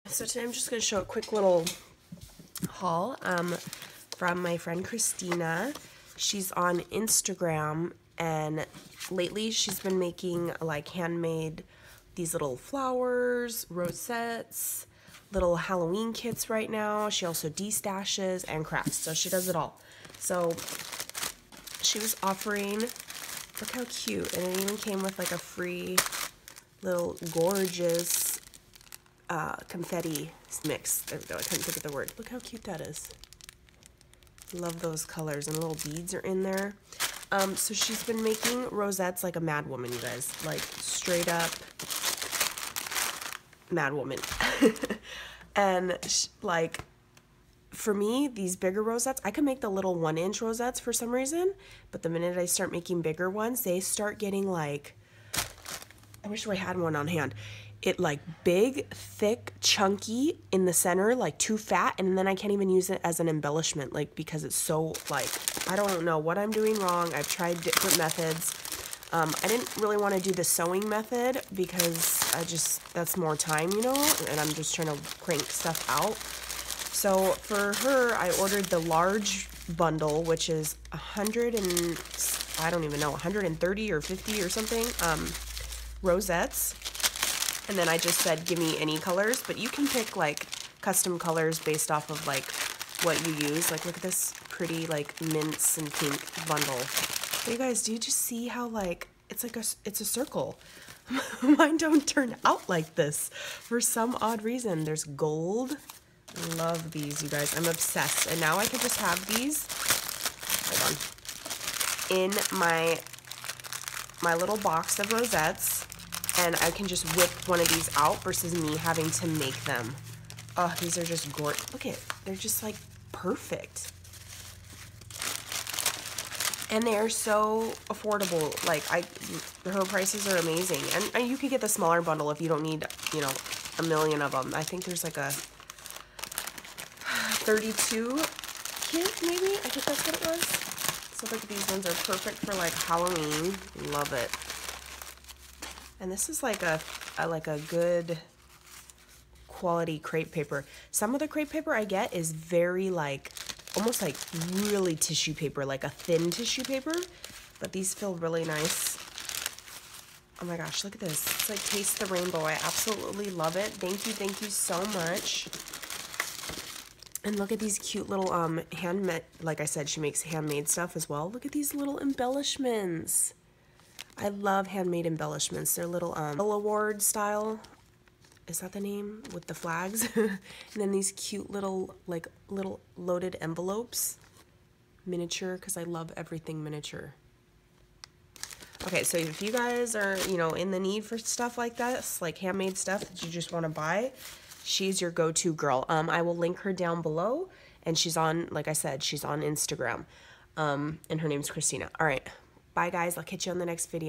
So today I'm just going to show a quick little haul from my friend Christina. She's on Instagram, and lately she's been making like handmade these little flowers, rosettes, little Halloween kits right now. She also destashes and crafts, so she does it all. So she was offering, look how cute, and it even came with like a free little gorgeous confetti mix. There we go, I couldn't think of the word. Look how cute that is. Love those colors, and little beads are in there. So she's been making rosettes like a mad woman, you guys. Like straight up mad woman. And like, for me, these bigger rosettes, I can make the little 1-inch rosettes for some reason, but the minute I start making bigger ones, they start getting like, I wish I had one on hand. It like big, thick, chunky in the center, like too fat, and then I can't even use it as an embellishment, like, because it's so like, I don't know what I'm doing wrong. I've tried different methods. I didn't really want to do the sewing method because that's more time, you know, and I'm just trying to crank stuff out. So for her, I ordered the large bundle, which is 100 and, I don't even know, 130 or 50 or something, rosettes. And then I just said, give me any colors, but you can pick like custom colors based off of like what you use. Like, look at this pretty like mints and pink bundle. But you guys, do you just see how like, it's a circle. Mine don't turn out like this for some odd reason. There's gold. Love these, you guys. I'm obsessed. And now I can just have these, hold on, in my little box of rosettes. And I can just whip one of these out versus me having to make them. Oh, these are just gorgeous. Look at, they're just like perfect. And they are so affordable. Like, her prices are amazing. And you could get the smaller bundle if you don't need, you know, a million of them. I think there's like a 32 kit, maybe? I think that's what it was. So look, these ones are perfect for like Halloween. Love it. And this is like a good quality crepe paper. Some of the crepe paper I get is very like, almost like really tissue paper, like a thin tissue paper. But these feel really nice. Oh my gosh, look at this. It's like Taste the Rainbow. I absolutely love it. Thank you so much. And look at these cute little handmade, like I said, she makes handmade stuff as well. Look at these little embellishments. I love handmade embellishments. They're little award style. Is that the name? With the flags. And then these cute little, like, little loaded envelopes. Miniature, because I love everything miniature. Okay, so if you guys are, you know, in the need for stuff like that, like handmade stuff that you just want to buy, she's your go-to girl. I will link her down below. And she's on, like I said, she's on Instagram. And her name's Christina. All right. Bye, guys. I'll catch you on the next video.